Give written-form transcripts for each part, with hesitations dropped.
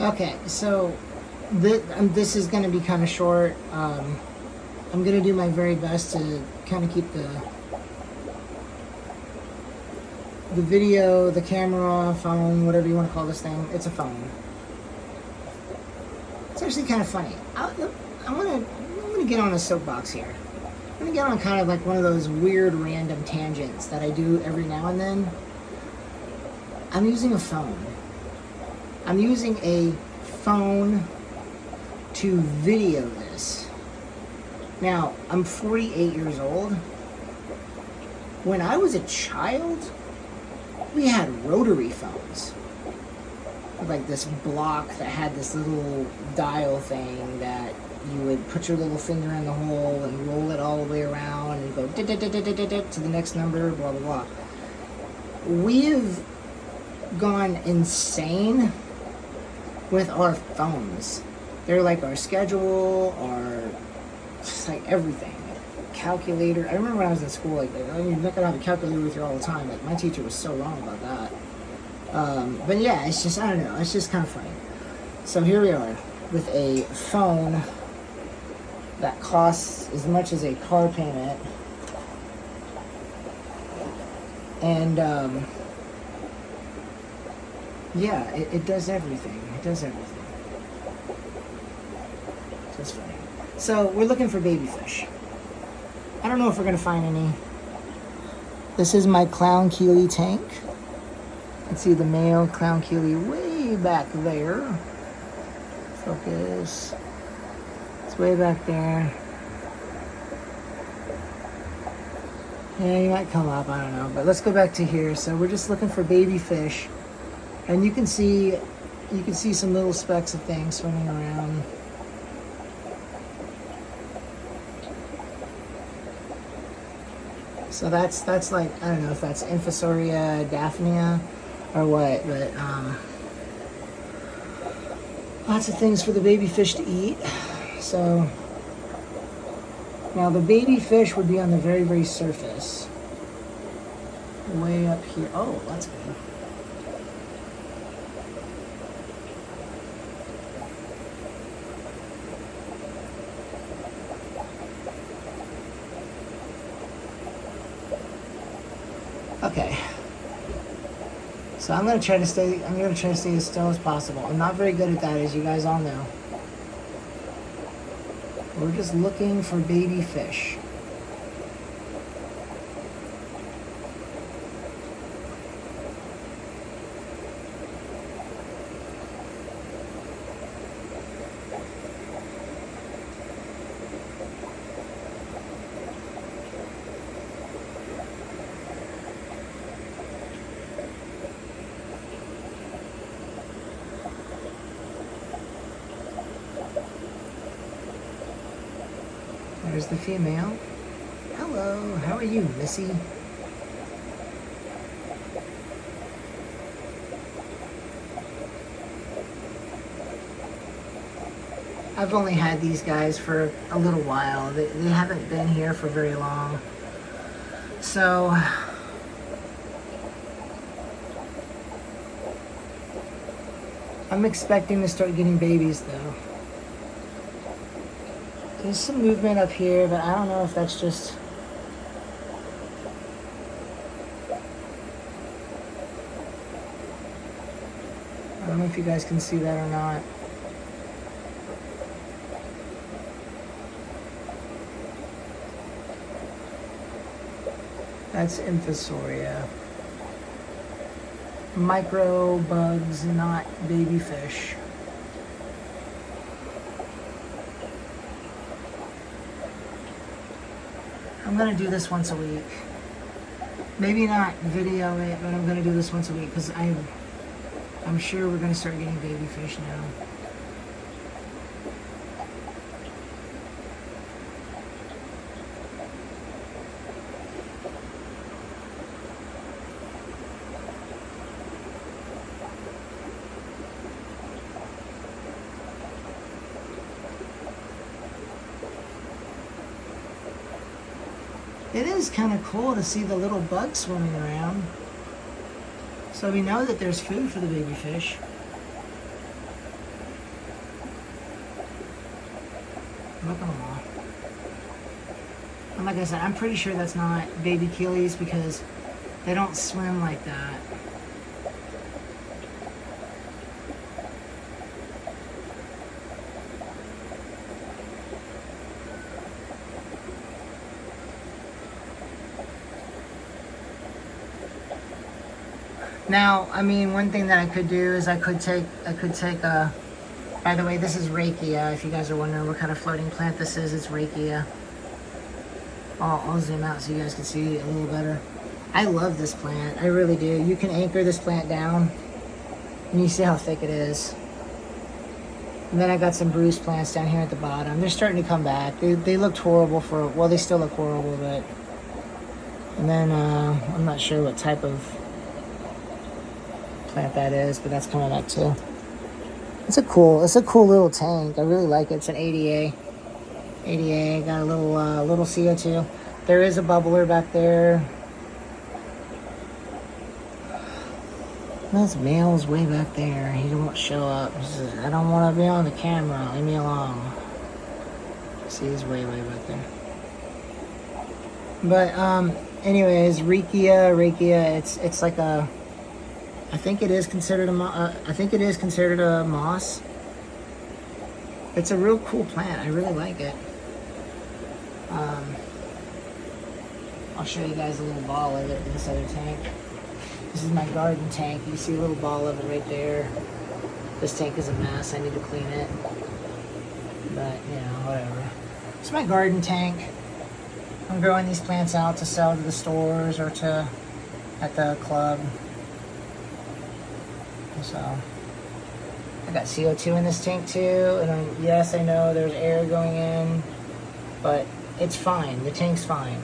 Okay, so this is going to be kind of short. I'm going to do my very best to kind of keep the video, the camera, phone, whatever you want to call this thing. It's a phone. It's actually kind of funny. I'm gonna get on a soapbox here. I'm gonna get on kind of like one of those weird random tangents that I do every now and then. I'm using a phone. I'm using a phone to video this. Now, I'm 48 years old. When I was a child, we had rotary phones. Like this block that had this little dial thing that you would put your little finger in the hole and roll it all the way around and go to the next number, blah, blah, blah. We've gone insane with our phones. They're like our schedule, just like everything. Calculator. I remember when I was in school, like, you're not gonna have a calculator with you all the time. Like, my teacher was so wrong about that. But yeah, it's just, I don't know, it's just kind of funny. So here we are with a phone that costs as much as a car payment. And, yeah, it does everything. It does everything. That's funny. So we're looking for baby fish. I don't know if we're going to find any. This is my clown keely tank. You can see the male clown keely way back there. Focus. It's way back there. Yeah, you might come up, I don't know. But let's go back to here. So we're just looking for baby fish. And you can see some little specks of things swimming around. So that's like, I don't know if that's Infusoria daphnia or what, but lots of things for the baby fish to eat. So now the baby fish would be on the very, very surface. Way up here. Oh, that's good. Okay. So I'm gonna try to stay as still as possible. I'm not very good at that, as you guys all know. We're just looking for baby fish. There's the female. Hello, how are you, Missy? I've only had these guys for a little while. They haven't been here for very long. So I'm expecting to start getting babies though. There's some movement up here, but I don't know if that's just... I don't know if you guys can see that or not. That's Infusoria. Micro bugs, not baby fish. I'm gonna do this once a week. Maybe not video it, but I'm gonna do this once a week because I'm sure we're gonna start getting baby fish now. It is kind of cool to see the little bugs swimming around. So we know that there's food for the baby fish. Look at them all. And like I said, I'm pretty sure that's not baby Keelies because they don't swim like that. Now, I mean, one thing that I could do is I could take a, by the way, this is Rakia. If you guys are wondering what kind of floating plant this is, it's Rakia. I'll zoom out so you guys can see it a little better. I love this plant. I really do. You can anchor this plant down, and you see how thick it is. And then I got some bruised plants down here at the bottom. They're starting to come back. They looked horrible for, well, they still look horrible, but. And then I'm not sure what type of plant that is, but that's coming back too. It's a cool little tank. I really like it. It's an ADA. Got a little CO2. There is a bubbler back there. This male's way back there. He won't show up. He says, I don't want to be on the camera. Leave me alone. See, he's way back there. But anyways, Rakia. It's like a. I think it is considered a moss. It's a real cool plant. I really like it. I'll show you guys a little ball of it in this other tank. This is my garden tank. You see a little ball of it right there. This tank is a mess. I need to clean it. But, you know, whatever. It's my garden tank. I'm growing these plants out to sell to the stores or at the club. So, I got CO2 in this tank too. And yes, I know there's air going in, but it's fine. The tank's fine.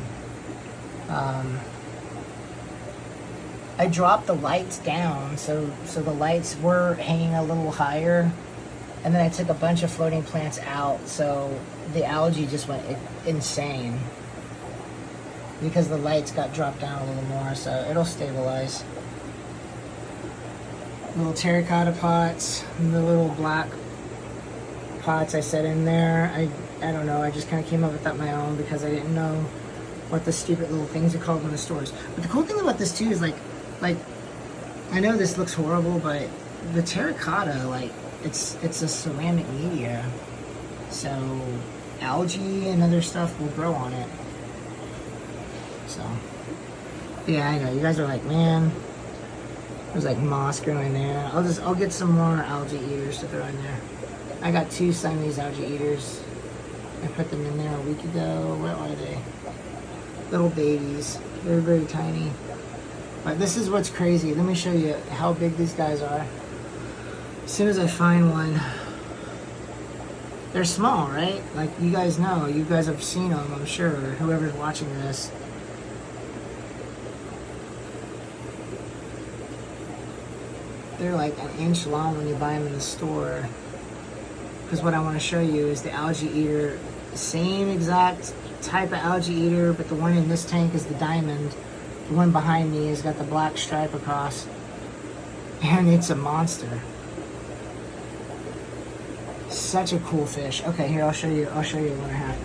I dropped the lights down, so the lights were hanging a little higher, and then I took a bunch of floating plants out, so the algae just went insane because the lights got dropped down a little more, so it'll stabilize. Little terracotta pots, and the little black pots I set in there. I don't know, I just kind of came up with that on my own because I didn't know what the stupid little things are called in the stores. But the cool thing about this too is like I know this looks horrible, but the terracotta, like it's a ceramic media, so algae and other stuff will grow on it. So yeah, I know you guys are like, man, there's like moss growing there. I'll get some more algae eaters to throw in there. I got 2 Siamese algae eaters. I put them in there a week ago. Where are they? Little babies. They're very tiny. But this is what's crazy. Let me show you how big these guys are. As soon as I find one, they're small, right? Like you guys know. You guys have seen them, I'm sure. Whoever's watching this. They're like an inch long when you buy them in the store. Because what I want to show you is the algae eater. Same exact type of algae eater, but the one in this tank is the diamond. The one behind me has got the black stripe across. And it's a monster. Such a cool fish. Okay, here I'll show you one I have.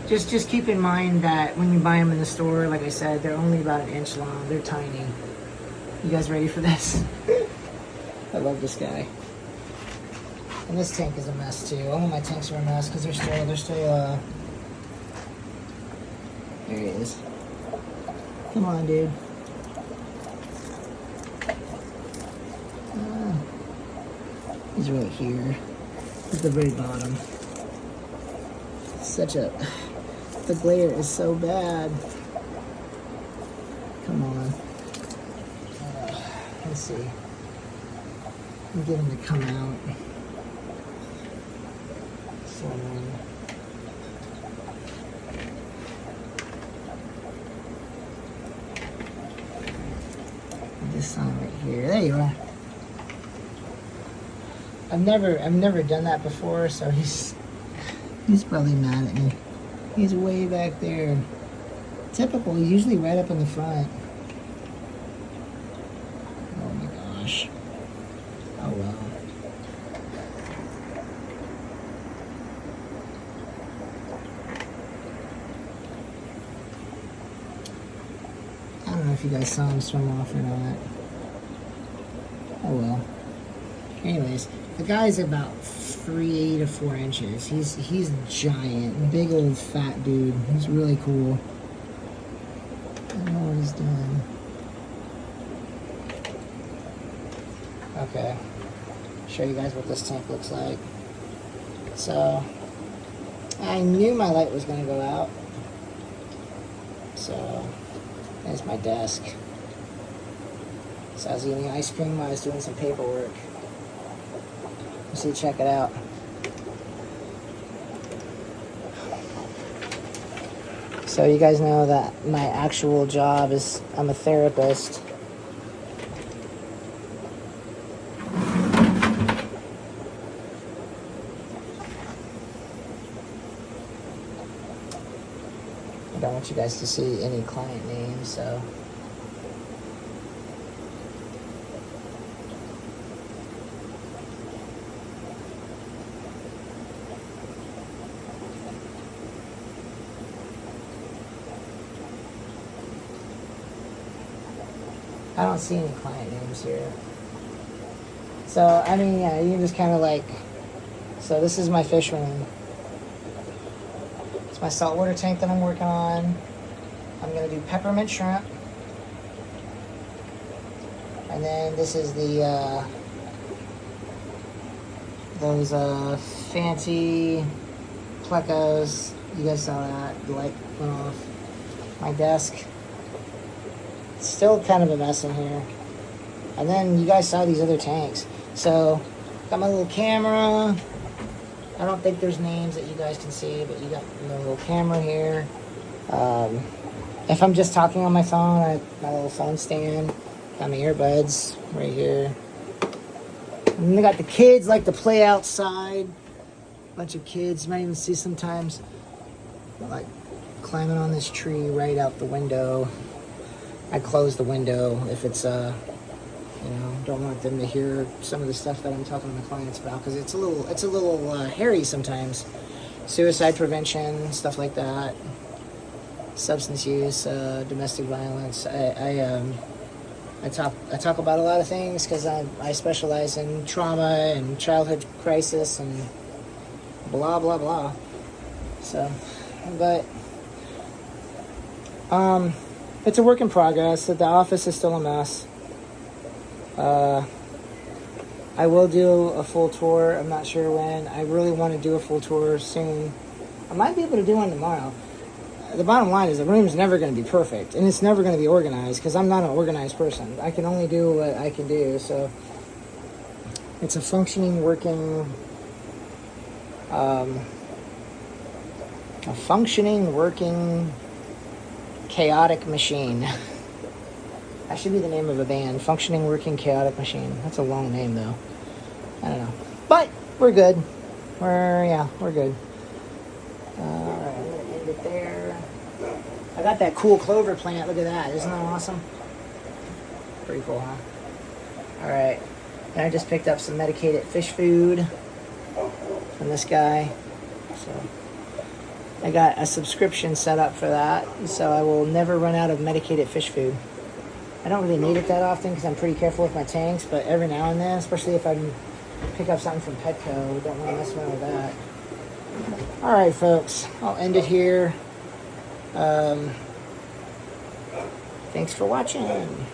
Just keep in mind that when you buy them in the store, like I said, they're only about an inch long. They're tiny. You guys ready for this? I love this guy. And this tank is a mess too. All of my tanks are a mess because they're still there he is. Come on, dude. He's right here. At the very bottom. The glare is so bad. Come on. Let's see. Let me get him to come out. This one right here. There you are. I've never done that before, so he's probably mad at me. He's way back there. Typical, usually right up in the front. Oh my gosh. Oh well. you guys saw him swim off or not. Oh well. Anyways, the guy's about 3 to 4 inches. He's giant, big old fat dude. He's really cool. I don't know what he's doing. Okay, show you guys what this tank looks like. So, I knew my light was gonna go out. So, there's my desk. So I was eating ice cream while I was doing some paperwork. So check it out. So you guys know that my actual job is I'm a therapist. I don't want you guys to see any client names, so. I don't see any client names here. So, I mean, yeah, you can just kind of like, so this is my fish room. It's my saltwater tank that I'm working on. I'm going to do peppermint shrimp. And then this is the, those fancy plecos. You guys saw that. The light went off. My desk. Still kind of a mess in here. And then you guys saw these other tanks. So, got my little camera. I don't think there's names that you guys can see, but you got my little camera here. If I'm just talking on my phone, I have my little phone stand. Got my earbuds right here. And then I got the kids like to play outside. Bunch of kids. You might even see sometimes like climbing on this tree right out the window. I close the window if it's, don't want them to hear some of the stuff that I'm talking to my clients about because it's a little hairy sometimes. Suicide prevention, stuff like that. Substance use, domestic violence. I talk about a lot of things because I specialize in trauma and childhood crisis and blah blah blah. So, but it's a work in progress. The office is still a mess. I will do a full tour. I'm not sure when. I really want to do a full tour soon. I might be able to do one tomorrow. The bottom line is the room's never going to be perfect. And it's never going to be organized because I'm not an organized person. I can only do what I can do. So it's a functioning, working chaotic machine. That should be the name of a band. Functioning, working, chaotic machine. That's a long name, though. I don't know. But we're good. We're good. Alright, I'm going to end it there. I got that cool clover plant. Look at that. Isn't that awesome? Pretty cool, huh? Alright. And I just picked up some medicated fish food from this guy. So I got a subscription set up for that. So I will never run out of medicated fish food. I don't really need it that often because I'm pretty careful with my tanks, but every now and then, especially if I pick up something from Petco, don't want to mess around with that. Alright, folks, I'll end it here. Thanks for watching.